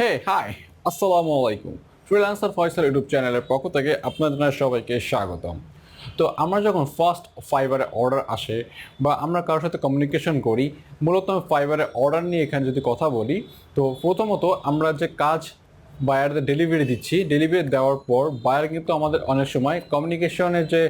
High আসসালামু আলাইকুম। Freelancer Faisal YouTube চ্যানেলের পক্ষ থেকে আপনাদের সবাইকে স্বাগতম। তো আমরা যখন ফার্স্ট ফাইবারে অর্ডার আসে বা আমরা কারোর সাথে কমিউনিকেশন করি, মূলত আমি ফাইবারে অর্ডার নিয়ে এখানে যদি কথা বলি, তো প্রথমত আমরা যে কাজ বায়ারদের ডেলিভারি দিচ্ছি, ডেলিভারি দেওয়ার পর বায়ার কিন্তু আমাদের অনেক সময় কমিউনিকেশনের যে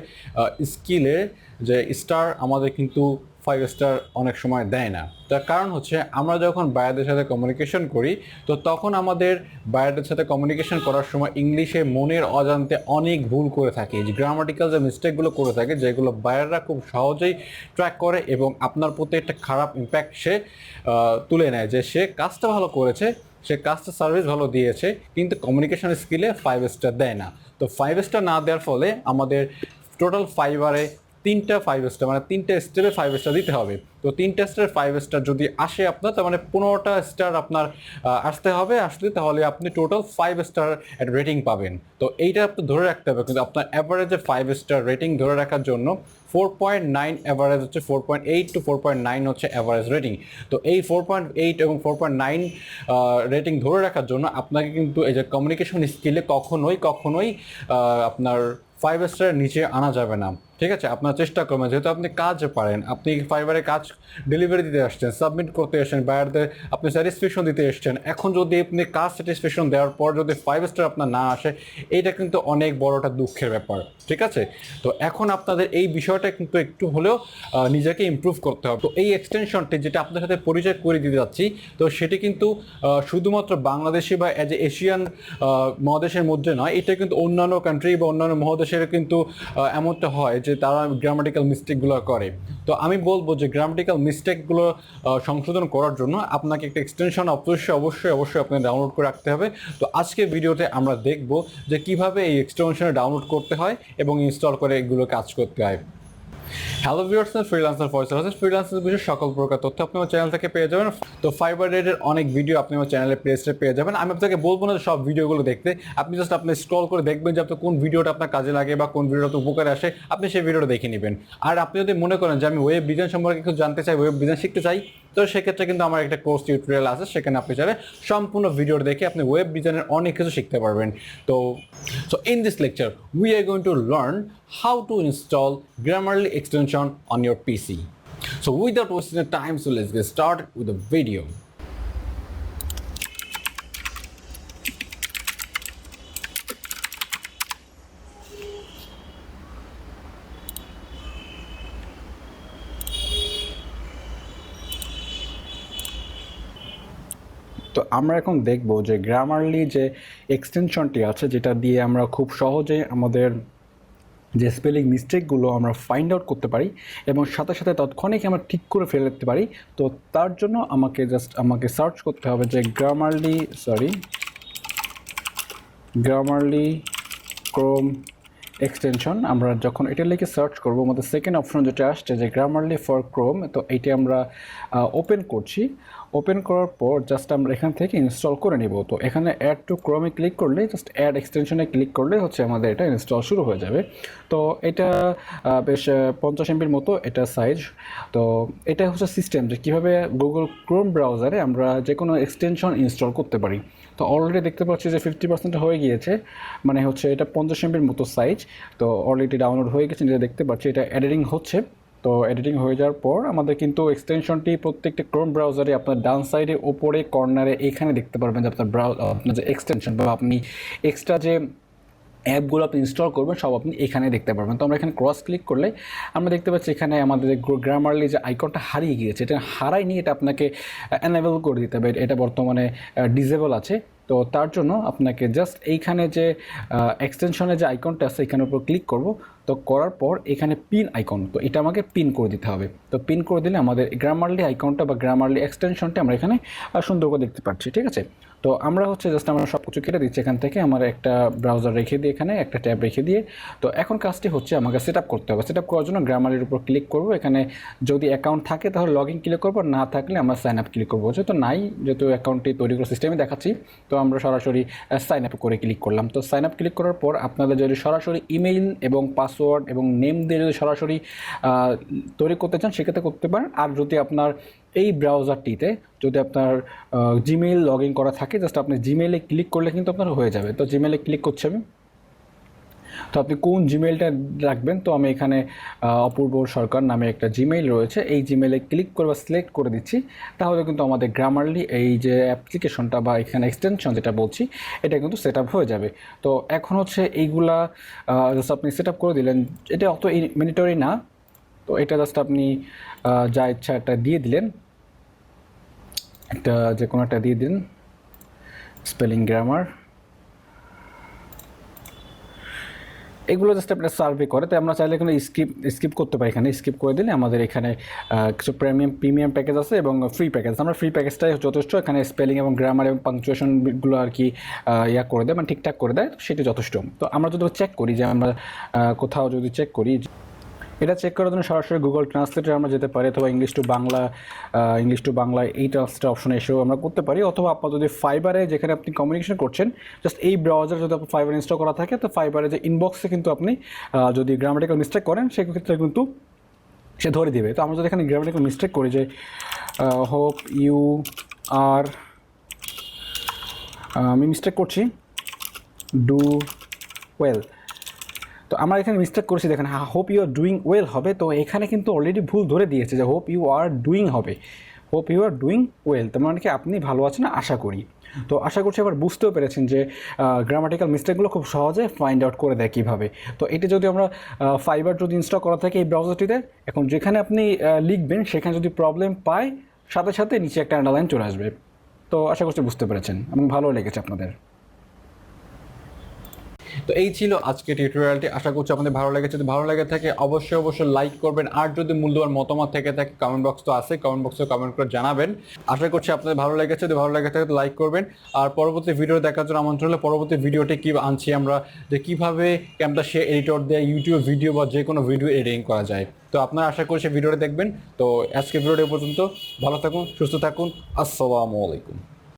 স্কিলের যে স্টার আমাদের কিন্তু 5 স্টার অনেক সময় দেয় না। তার কারণ হচ্ছে আমরা যখন বায়ারদের সাথে কমিউনিকেশন করি, তো তখন আমাদের বায়ারদের সাথে কমিউনিকেশন করার সময় ইংলিশে মনের অজান্তে অনেক ভুল করে থাকি, যে গ্রামাটিক্যাল যে মিস্টেকগুলো করে থাকে, যেগুলো বায়াররা খুব সহজেই ট্র্যাক করে এবং আপনার প্রতি একটা খারাপ ইম্প্যাক্ট সে তুলে নেয়, যে সে কাজটা ভালো করেছে, সে কাজটা সার্ভিস ভালো দিয়েছে, কিন্তু কমিউনিকেশন স্কিলে 5 স্টার দেয় না। তো 5 স্টার না দেওয়ার ফলে আমাদের টোটাল ফাইবারে 3টা 5 স্টার, মানে 3টে স্টারে 5 স্টার দিতে হবে। তো 3টে স্টারে 5 স্টার যদি আসে আপনার, তার মানে 15টা স্টার আপনার আসতে হবে, তাহলে আপনি টোটাল 5 স্টার রেটিং পাবেন। তো এইটা আপনি ধরে রাখতে হবে, কিন্তু আপনার অ্যাভারেজে 5 স্টার রেটিং ধরে রাখার জন্য 4.9 অ্যাভারেজ হচ্ছে, 4.8 to 4.9 হচ্ছে অ্যাভারেজ রেটিং। তো এই 4.8 এবং 4.9 রেটিং ধরে রাখার জন্য আপনাকে কিন্তু এই যে কমিউনিকেশন স্কিলে কখনোই আপনার 5 স্টারের নিচে আনা যাবে না। ঠিক আছে, আপনার চেষ্টা করবেন, যেহেতু আপনি কাজ পারেন, আপনি ফাইবারে কাজ ডেলিভারি দিতে আসছেন, সাবমিট করতে আসছেন, বায়ারদের আপনি স্যাটিসফ্যাকশন দিতে এসছেন। এখন যদি আপনি কাজ স্যাটিসফ্যাকশন দেওয়ার পর যদি 5 স্টার আপনার না আসে, এইটা কিন্তু অনেক বড় একটা দুঃখের ব্যাপার। ঠিক আছে, তো এখন আপনাদের এই বিষয়টা কিন্তু একটু হলেও নিজেকে ইমপ্রুভ করতে হবে। তো এই এক্সটেনশনটি যেটা আপনাদের সাথে পরিচয় করে দিতে যাচ্ছি, তো সেটি কিন্তু শুধুমাত্র বাংলাদেশি বা এজ এ এশিয়ান মহাদেশের মধ্যে নয়, এটা কিন্তু অন্যান্য কান্ট্রি বা অন্যান্য মহাদেশের কিন্তু এমনটা হয় যে তারা গ্রামাটিক্যাল মিস্টেকগুলো করে। তো আমি বলবো যে গ্রামাটিক্যাল মিস্টেকগুলো সংশোধন করার জন্য আপনাকে একটা এক্সটেনশন অবশ্যই আপনাকে ডাউনলোড করে রাখতে হবে। তো আজকে ভিডিওতে আমরা দেখব যে কিভাবে এই এক্সটেনশনে ডাউনলোড করতে হয় এবং ইনস্টল করে এগুলো কাজ করতে হয়। Hello viewers, freelancer Faisal Hossain. Freelancer বিষয়ে সকল প্রকার তথ্য আপনি আমার চ্যানেল থেকে পেয়ে যাবেন। তো ফাইবার রেটের অনেক ভিডিও আপনি আমার চ্যানেলের প্লেলিস্টে পেয়ে যাবেন। আমি আপনাকে বলবো না যে সব ভিডিওগুলো দেখতে, আপনি জাস্ট আপনি স্ক্রল করে দেখবেন যে আপনার কোন ভিডিওটা আপনার কাজে লাগে বা কোন ভিডিওটা উপকারে আসে, আপনি সেই ভিডিওটা দেখে নেবেন। আর আপনি যদি মনে করেন যে আমি ওয়েব ডিজাইন সম্পর্কে কিছু জানতে চাই, ওয়েব ডিজাইন শিখতে চাই, তো সেক্ষেত্রে কিন্তু আমার একটা কোর্স টিউটোরিয়াল আছে, সেখানে আপনি চাইলে সম্পূর্ণ ভিডিও দেখে আপনি ওয়েব ডিজাইনের অনেক কিছু শিখতে পারবেন। তো in this lecture we are going to learn how to install Grammarly extension on your PC. So without wasting time, so let's get started with the video. তো আমরা এখন দেখব যে গ্রামারলি যে এক্সটেনশনটি আছে, যেটা দিয়ে আমরা খুব সহজে আমাদের যে স্পেলিং মিস্টেকগুলো আমরা ফাইন্ড আউট করতে পারি এবং সাথে সাথে তৎক্ষণিক আমরা ঠিক করে ফেলতে পারি। তো তার জন্য আমাকে সার্চ করতে হবে যে গ্রামারলি ক্রোম এক্সটেনশন। আমরা যখন এটা লিখে সার্চ করব, আমাদের সেকেন্ড অপশন যেটা আসছে যে গ্রামারলি ফর ক্রোম, তো এইটা আমরা ওপেন করছি। ওপেন করার পর জাস্ট আমরা এখান থেকে ইনস্টল করে নিব। তো এখানে অ্যাড টু ক্রোমে ক্লিক করলে, জাস্ট অ্যাড এক্সটেনশনে ক্লিক করলে হচ্ছে আমাদের এটা ইনস্টল শুরু হয়ে যাবে। তো এটা বেশ 50 MB মতো এটা সাইজ। তো এটা হচ্ছে সিস্টেম যে কীভাবে গুগল ক্রোম ব্রাউজারে আমরা যে কোনো এক্সটেনশন ইনস্টল করতে পারি। তো অলরেডি দেখতে পাচ্ছি যে 50% হয়ে গিয়েছে, মানে হচ্ছে এটা 50 MB মতো সাইজ। তো অলরেডি ডাউনলোড হয়ে গেছে, যেটা দেখতে পাচ্ছি এটা এডিটিং হচ্ছে। তো এডিটিং হয়ে যাওয়ার পর আমাদের কিন্তু এক্সটেনশনটি প্রত্যেকটা ক্রোম ব্রাউজারে আপনার ডান সাইডে ওপরে কর্নারে এখানে দেখতে পারবেন যে আপনার যে এক্সটেনশন বা আপনি এক্সট্রা যে অ্যাপগুলো আপনি ইনস্টল করবেন সব আপনি এখানে দেখতে পারবেন। তো আমরা এখানে ক্রস ক্লিক করলে আমরা দেখতে পাচ্ছি এখানে আমাদের গ্রামারলি যে আইকনটা হারিয়ে গিয়েছে, এটা হারায়নি, এটা আপনাকে এনেবল করে দিতে হবে। এটা বর্তমানে ডিসেবল আছে। তো তার জন্য আপনাকে জাস্ট এইখানে যে এক্সটেনশনের যে আইকনটা আছে এখানের উপর ক্লিক করব। তো করার পর এখানে পিন আইকন, তো এটা আমাকে পিন করে দিতে হবে। তো পিন করে দিলে আমাদের গ্রামারলি আইকনটা বা গ্রামারলি এক্সটেনশনটা আমরা এখানে সুন্দর করে দেখতে পাচ্ছি। ঠিক আছে, তো আমরা আমরা সব কিছু কেটে দিচ্ছি এখান থেকে, আমার একটা ব্রাউজার রেখে দিয়ে এখানে একটা ট্যাব রেখে দিয়ে। তো এখন কাজটি হচ্ছে আমাকে সেট আপ করতে হবে। সেট আপ করার জন্য গ্রামারলির উপর ক্লিক করব। এখানে যদি অ্যাকাউন্ট থাকে তাহলে লগ ইন ক্লিক করবো, না থাকলে আমরা সাইন আপ ক্লিক করবো। যেহেতু নাই, যেহেতু অ্যাকাউন্টটি তৈরি করার সিস্টেমে দেখাচ্ছি, তো আমরা সরাসরি সাইন আপ করে ক্লিক করলাম। তো সাইন আপ ক্লিক করার পর আপনাদের যদি সরাসরি ইমেইল এবং পাসওয়ার্ড এবং নেম দিয়ে যদি সরাসরি তৈরি করতে চান সেক্ষেত্রে করতে পারেন। আর যদি আপনার এই ব্রাউজারটিতে যদি আপনার জিমেইল লগ ইন করা থাকে, জাস্ট আপনি জিমেইলে ক্লিক করলে কিন্তু আপনার হয়ে যাবে। তো জিমেইলে ক্লিক করছি আমি। তো আপনি কোন জিমেইলটা রাখবেন, তো আমি এখানে অপূর্ব সরকার নামে একটা জিমেইল রয়েছে, এই জিমেইলে ক্লিক করে বা সিলেক্ট করে দিচ্ছি। তাহলে কিন্তু আমাদের গ্রামারলি এই যে অ্যাপ্লিকেশনটা বা এখানে এক্সটেনশন যেটা বলছি এটা কিন্তু সেট আপ হয়ে যাবে। তো এখন হচ্ছে এইগুলা জাস্ট আপনি সেট আপ করে দিলেন, এটা অত ম্যান্ডেটরি না। তো এটা জাস্ট আপনি যা ইচ্ছা একটা দিয়ে দিলেন, একটা যে কোনো একটা দিয়ে দিন, স্পেলিং গ্রামার, এগুলো জাস্ট আপনার সার্ভে করে। তো আমরা চাইলে এখানে স্কিপ করতে পারি, এখানে স্কিপ করে দিলে আমাদের এখানে কিছু প্রিমিয়াম প্যাকেজ আছে এবং ফ্রি প্যাকেজ। আমরা ফ্রি প্যাকেজটাই যথেষ্ট, এখানে স্পেলিং এবং গ্রামার এবং পাংচুয়েশনগুলো আর কি ইয়া করে দেয়, মানে ঠিকঠাক করে দেয়, সেটা যথেষ্ট। তো আমরা যদি চেক করি যে আমরা কোথাও যদি চেক করি, এটা চেক করার জন্য সরাসরি গুগল ট্রান্সলেটরে আমরা যেতে পারি, অথবা ইংলিশ টু বাংলা এই ট্রান্সলেট অপশনে এসেও আমরা করতে পারি। অথবা আপনার যদি ফাইবারে যেখানে আপনি কমিউনিকেশন করছেন, জাস্ট এই ব্রাউজার যদি আপনার ফাইবার ইনস্টল করা থাকে, তো ফাইবারে যে ইনবক্সে কিন্তু আপনি যদি গ্রামাটিক্যাল মিস্টেক করেন সেক্ষেত্রে কিন্তু সে ধরে দিবে। তো আমরা যদি এখানে গ্রামাটিক্যাল মিস্টেক করি যে হোপ ইউ আর, আমি মিস্টেক করছি, ডু ওয়েল। তো আমরা এখানে মিস্টেক করেছি, দেখেন hope you are doing well হবে। তো এখানে কিন্তু অলরেডি ভুল ধরে দিয়েছে যে হোপ ইউ আর ডুইং হবে, hope you are doing well. তার মানে কি আপনি ভালো আছেন আশা করি। তো আশা করছি এবার বুঝতেও পেরেছেন যে গ্রামাটিক্যাল মিস্টেকগুলো খুব সহজে ফাইন্ড আউট করে দেয় কীভাবে। তো এটা যদি আমরা ফাইবার যদি ইনস্টল করা থাকে এই ব্রাউজারটিতে, এখন যেখানে আপনি লিখবেন সেখানে যদি প্রবলেম পায়, সাথে সাথে নিচে একটা আন্ডারলাইন চলে আসবে। তো আশা করছি বুঝতে পেরেছেন এবং ভালো লেগেছে আপনাদের। তো এই ছিল আজকে টিউটোরিয়ালটি, আশা করছি আপনাদের ভালো লেগেছে। যদি ভালো লেগে থাকে অবশ্যই লাইক করবেন, আর যদি মূল্যবান মতামত থেকে থাকে কমেন্ট বক্স তো আছে, কমেন্ট বক্সে কমেন্ট করে জানাবেন। আশা করছি আপনাদের ভালো লেগেছে। যদি ভালো লেগে থাকে তো লাইক করবেন, আর পরবর্তী ভিডিও দেখার জন্য আমন্ত্রণ হলে পরবর্তী ভিডিওটি কী আনছি আমরা, যে কীভাবে ক্যামটাশিয়া এডিটর দিয়ে ইউটিউব ভিডিও বা যে কোনো ভিডিও এডিটিং করা যায়। তো আপনারা আশা করছি ভিডিওটা দেখবেন। তো আজকে ভিডিওটি পর্যন্ত, ভালো থাকুন, সুস্থ থাকুন, আসসালামু আলাইকুম।